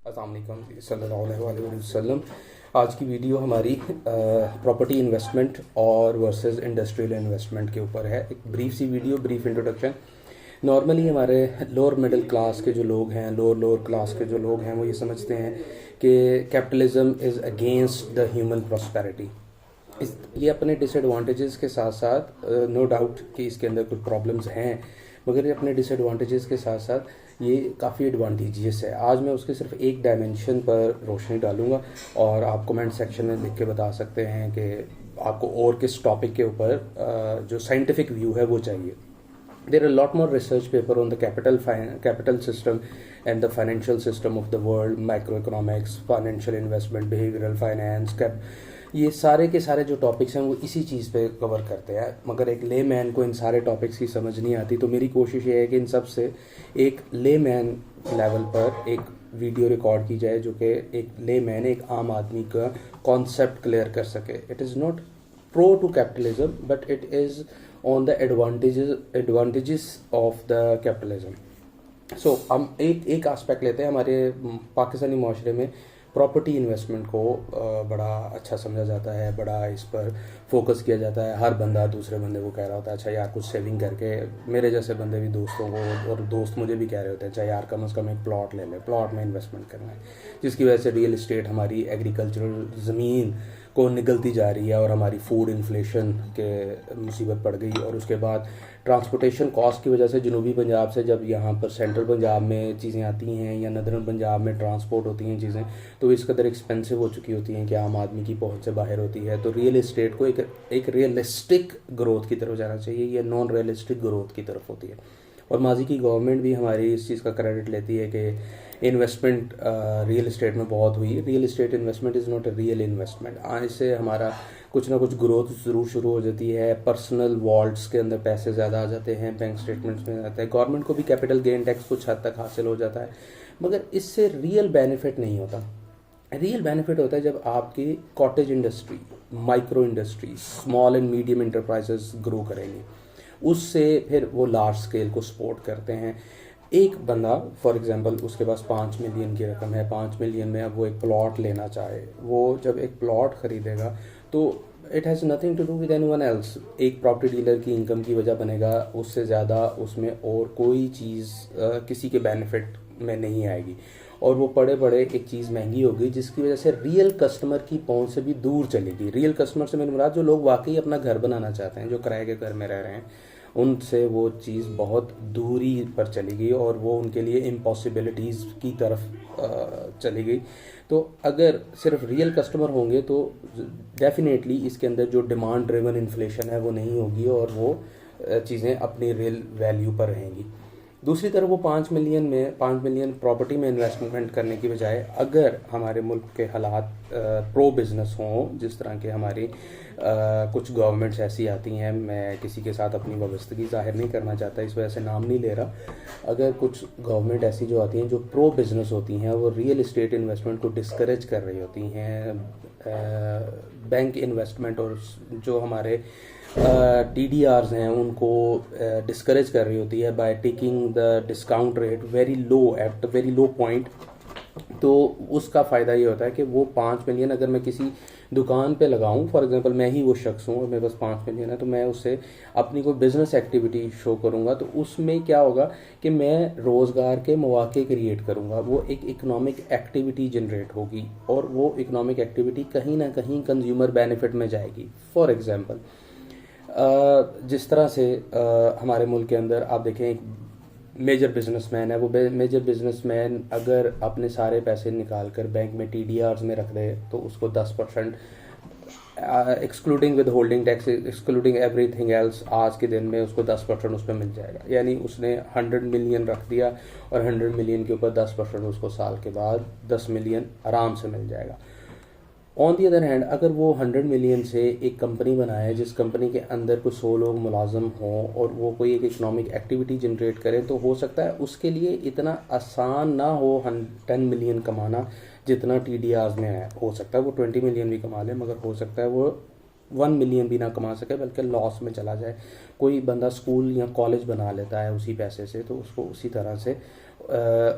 अस्सलाम वालेकुम सल्लल्लाहु अलैहि वसल्लम। आज की वीडियो हमारी प्रॉपर्टी इन्वेस्टमेंट और वर्सेस इंडस्ट्रियल इन्वेस्टमेंट के ऊपर है। एक ब्रीफ सी वीडियो, ब्रीफ इंट्रोडक्शन। नॉर्मली हमारे लोअर मिडिल क्लास के जो लोग हैं, लोअर क्लास के जो लोग हैं, वो ये समझते हैं कि capitalism is against the human prosperity. ये अपने डिसएडवांटेजेस के साथ साथ नो डाउट कि इसके अंदर कुछ प्रॉब्लम्स हैं, मगर ये अपने डिसएडवांटेजेस के साथ साथ ये काफ़ी एडवांटेजियस है। आज मैं उसके सिर्फ एक डायमेंशन पर रोशनी डालूंगा और आप कमेंट सेक्शन में लिख के बता सकते हैं कि आपको और किस टॉपिक के ऊपर जो साइंटिफिक व्यू है वो चाहिए। There are a lot more research paper on the capital system and the financial system of the world, microeconomics, financial investment, behavioral finance, ये सारे के सारे जो टॉपिक्स हैं वो इसी चीज़ पे कवर करते हैं। मगर एक ले मैन को इन सारे टॉपिक्स की समझ नहीं आती, तो मेरी कोशिश ये है कि इन सब से एक ले मैन लेवल पर एक वीडियो रिकॉर्ड की जाए जो कि एक ले मैन, एक आम आदमी का कॉन्सेप्ट क्लियर कर सके। It is not pro to capitalism but it is on the advantages of the capitalism. So हम एक एस्पेक्ट लेते हैं। हमारे पाकिस्तानी माशरे में प्रॉपर्टी इन्वेस्टमेंट को बड़ा अच्छा समझा जाता है, बड़ा इस पर फोकस किया जाता है। हर बंदा दूसरे बंदे को कह रहा होता है अच्छा यार कुछ सेविंग करके, मेरे जैसे बंदे भी दोस्तों को और दोस्त मुझे भी कह रहे होते हैं अच्छा यार कम से कम एक प्लॉट ले ले, प्लॉट में इन्वेस्टमेंट करना है, जिसकी वजह से रियल इस्टेट हमारी एग्रीकल्चरल ज़मीन को निकलती जा रही है और हमारी फूड इन्फ्लेशन के मुसीबत पड़ गई। और उसके बाद ट्रांसपोर्टेशन कॉस्ट की वजह से जनूबी पंजाब से जब यहाँ पर सेंट्रल पंजाब में चीज़ें आती हैं या नदरन पंजाब में ट्रांसपोर्ट होती हैं चीज़ें, तो इस कदर एक्सपेंसिव हो चुकी होती हैं कि आम आदमी की पहुंच से बाहर होती है। तो रियल इस्टेट को एक रियलिस्टिक ग्रोथ की तरफ जाना चाहिए, या नॉन रियलिस्टिक ग्रोथ की तरफ होती है। और माजी की गवर्नमेंट भी हमारी इस चीज़ का क्रेडिट लेती है कि इन्वेस्टमेंट रियल इस्टेट में बहुत हुई। Real estate investment is not a real investment. इससे हमारा कुछ ना कुछ ग्रोथ ज़रूर शुरू हो जाती है। पर्सनल वॉल्ट्स के अंदर पैसे ज़्यादा आ जाते हैं, बैंक स्टेटमेंट्स में जाता है, गवर्नमेंट को भी कैपिटल गेन टैक्स कुछ हद तक हासिल हो जाता है, मगर इससे रियल बेनिफिट नहीं होता। रियल बेनिफिट होता है जब आपकी cottage industry, micro industry, small and medium enterprises grow करेंगी, उससे फिर वो लार्ज स्केल को सपोर्ट करते हैं। एक बंदा फॉर एग्जांपल उसके पास 5 मिलियन की रकम है, 5 मिलियन में अब वो एक प्लॉट लेना चाहे, वो जब एक प्लॉट खरीदेगा तो it has nothing to do with anyone else. एक प्रॉपर्टी डीलर की इनकम की वजह बनेगा, उससे ज़्यादा उसमें और कोई चीज़ किसी के बेनिफिट में नहीं आएगी, और वो पड़े पड़े एक चीज़ महंगी होगी जिसकी वजह से रियल कस्टमर की पहुंच से भी दूर चलेगी। रियल कस्टमर से मेरी मुराद जो लोग वाकई अपना घर बनाना चाहते हैं, जो किराए के घर में रह रहे हैं, उनसे वो चीज़ बहुत दूरी पर चली गई और वो उनके लिए इम्पॉसिबिलिटीज़ की तरफ चली गई। तो अगर सिर्फ रियल कस्टमर होंगे तो डेफिनेटली इसके अंदर जो डिमांड ड्रिवन इन्फ्लेशन है वो नहीं होगी और वो चीज़ें अपनी रियल वैल्यू पर रहेंगी। दूसरी तरफ वो 5 मिलियन प्रॉपर्टी में इन्वेस्टमेंट करने की बजाय अगर हमारे मुल्क के हालात प्रो बिज़नेस हों, जिस तरह के हमारी कुछ गवर्नमेंट्स ऐसी आती हैं, मैं किसी के साथ अपनी वाबस्तगी जाहिर नहीं करना चाहता, इस वजह से नाम नहीं ले रहा, अगर कुछ गवर्नमेंट ऐसी जो आती हैं जो प्रो बिज़नेस होती हैं, वो रियल इस्टेट इन्वेस्टमेंट को डिस्करेज कर रही होती हैं, बैंक इन्वेस्टमेंट और जो हमारे TDRs हैं उनको डिस्करेज कर रही होती है by taking the discount rate very low at very low point, तो उसका फ़ायदा ये होता है कि वो 5 मिलियन अगर मैं किसी दुकान पे लगाऊं, फॉर एग्जांपल मैं ही वो शख्स हूं और मेरे पास 5 मिलियन है, तो मैं उससे अपनी कोई बिज़नेस एक्टिविटी शो करूंगा, तो उसमें क्या होगा कि मैं रोज़गार के मौके क्रिएट करूंगा, वो एक इकोनॉमिक एक्टिविटी जनरेट होगी और वो इकोनॉमिक एक्टिविटी कहीं ना कहीं कंज्यूमर बेनिफिट में जाएगी। फॉर एग्ज़ाम्पल जिस तरह से हमारे मुल्क के अंदर आप देखें एक मेजर बिजनेसमैन है, वो मेजर बिजनेसमैन अगर अपने सारे पैसे निकाल कर बैंक में TDRs में रख दे तो उसको 10% excluding with holding tax, excluding everything else, आज के दिन में उसको 10% उस पर मिल जाएगा। यानी उसने 100 मिलियन रख दिया और 100 मिलियन के ऊपर 10% उसको साल के बाद 10 मिलियन आराम से मिल जाएगा। ऑन दी अदर हैंड अगर वो 100 मिलियन से एक कंपनी बनाए जिस कंपनी के अंदर कुछ 100 लोग मुलाजम हों और वो कोई एक इकोनॉमिक एक्टिविटी जनरेट करें, तो हो सकता है उसके लिए इतना आसान ना हो 10 मिलियन कमाना जितना TDRs में है। हो सकता है वो 20 मिलियन भी कमा ले, मगर हो सकता है वो 1 मिलियन भी ना कमा सके बल्कि लॉस में चला जाए। कोई बंदा स्कूल या कॉलेज बना लेता है उसी पैसे से, तो उसको उसी तरह से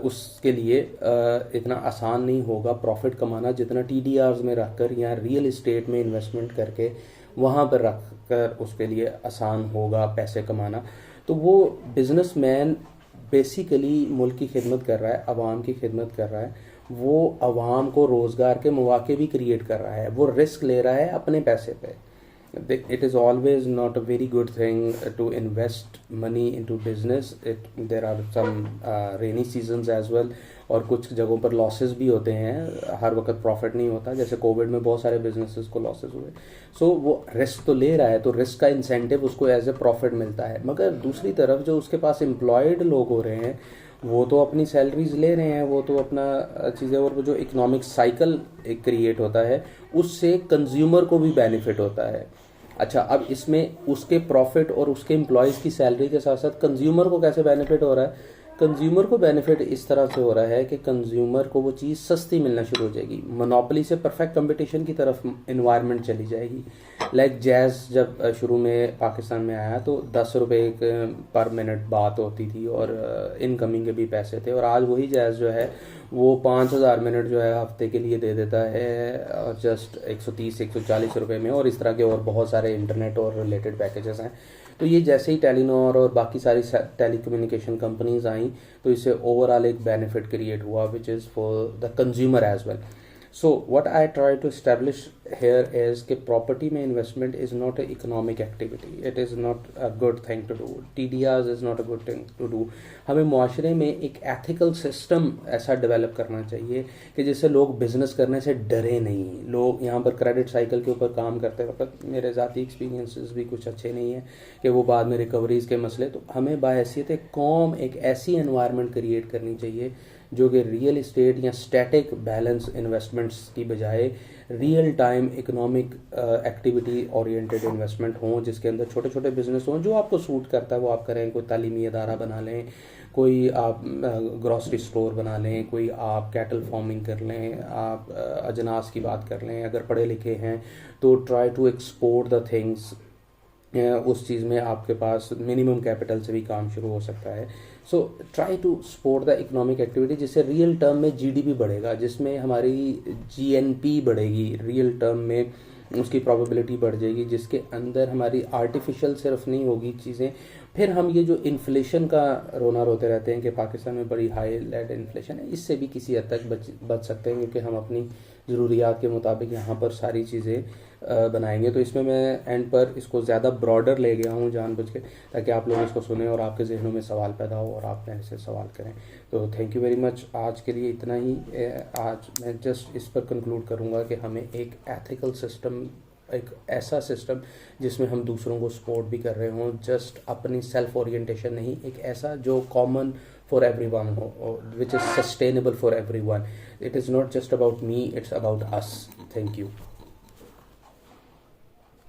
उसके लिए इतना आसान नहीं होगा प्रॉफिट कमाना जितना TDRs में रख कर या रियल इस्टेट में इन्वेस्टमेंट करके वहाँ पर रख कर उसके लिए आसान होगा पैसे कमाना। तो वो बिजनेसमैन बेसिकली मुल्क की खिदमत कर रहा है, आवाम की खिदमत कर रहा है, वो आवाम को रोज़गार के मौके भी क्रिएट कर रहा है, वो रिस्क ले रहा है अपने पैसे पे। It is always not a very good thing to invest money into business. There are some rainy seasons as well, और कुछ जगहों पर लॉसेस भी होते हैं, हर वक्त प्रॉफिट नहीं होता, जैसे कोविड में बहुत सारे बिजनेसेस को लॉसेस हुए। सो वो रिस्क तो ले रहा है, तो रिस्क का इंसेंटिव उसको एज ए प्रॉफिट मिलता है। मगर दूसरी तरफ जो उसके पास एम्प्लॉयड लोग हो रहे हैं वो तो अपनी सैलरीज ले रहे हैं, वो तो अपना चीज़ें, और वो जो इकोनॉमिक साइकिल एक क्रिएट होता है उससे कंज्यूमर को भी बेनिफिट होता है। अच्छा, अब इसमें उसके प्रॉफिट और उसके एम्प्लॉयज़ की सैलरी के साथ साथ कंज्यूमर को कैसे बेनिफिट हो रहा है? कंज्यूमर को बेनिफिट इस तरह से हो रहा है कि कंज्यूमर को वो चीज़ सस्ती मिलना शुरू हो जाएगी, मोनोपोली से परफेक्ट कंपटीशन की तरफ इन्वायरमेंट चली जाएगी। लाइक जैज़ जब शुरू में पाकिस्तान में आया तो 10 रुपये पर मिनट बात होती थी और इनकमिंग के भी पैसे थे, और आज वही जैज़ जो है वो 5000 मिनट जो है हफ्ते के लिए दे देता है जस्ट 130-140 रुपये में, और इस तरह के और बहुत सारे इंटरनेट और रिलेटेड पैकेजेस हैं। तो ये जैसे ही टेलीनॉर और बाकी सारी टेलीकम्युनिकेशन कंपनीज आई तो इससे ओवरऑल एक बेनिफिट क्रिएट हुआ which is for the consumer as well. So what I try to establish here is कि property में investment is not an economic activity. It is not a good thing to do. TDRs is not a good thing to do. हमें मुआशरे में एक ethical system ऐसा develop करना चाहिए कि जिससे लोग बिजनेस करने से डरे नहीं। लोग यहाँ पर क्रेडिट साइकिल के ऊपर काम करते वक्त मेरे ज़ाती एक्सपीरियंसेस भी कुछ अच्छे नहीं हैं कि वो बाद में रिकवरीज के मसले। तो हमें बाहैसियत कौम एक ऐसी एनवायरनमेंट क्रिएट करनी चाहिए जो कि रियल इस्टेट या स्टैटिक बैलेंस इन्वेस्टमेंट्स की बजाय real time economic activity oriented investment हों, जिसके अंदर छोटे छोटे बिजनेस हों, जो आपको सूट करता है वो आप करें। कोई तालीमी अदारा बना लें, कोई आप ग्रॉसरी स्टोर बना लें, कोई आप कैटल फार्मिंग कर लें, आप अजनास की बात कर लें। अगर पढ़े लिखे हैं तो try to export the things, उस चीज़ में आपके पास मिनिमम कैपिटल से भी काम शुरू हो सकता है। So try to support the economic activity जिससे रियल टर्म में GDP बढ़ेगा, जिसमें हमारी GNP बढ़ेगी, रियल टर्म में उसकी प्रोबेबिलिटी बढ़ जाएगी, जिसके अंदर हमारी आर्टिफिशियल सिर्फ नहीं होगी चीज़ें। फिर हम ये जो इन्फ्लेशन का रोना रोते रहते हैं कि पाकिस्तान में बड़ी हाई लेड इन्फ्लेशन है, इससे भी किसी हद तक बच सकते हैं क्योंकि हम अपनी ज़रूरियात के मुताबिक यहाँ पर सारी चीज़ें बनाएंगे। तो इसमें मैं एंड पर इसको ज़्यादा ब्रॉडर ले गया हूँ जानबूझ के, ताकि आप लोग इसको सुने और आपके जहनों में सवाल पैदा हो और आप मेरे से सवाल करें। तो थैंक यू वेरी मच। आज के लिए इतना ही। आज मैं जस्ट इस पर कंक्लूड करूँगा कि हमें एक एथिकल सिस्टम, एक ऐसा सिस्टम जिसमें हम दूसरों को सपोर्ट भी कर रहे हों, जस्ट अपनी सेल्फ ओरिएंटेशन नहीं, एक ऐसा जो कॉमन फॉर एवरीवन हो, which is sustainable for everyone. It is not just about me, it's about us. Thank you.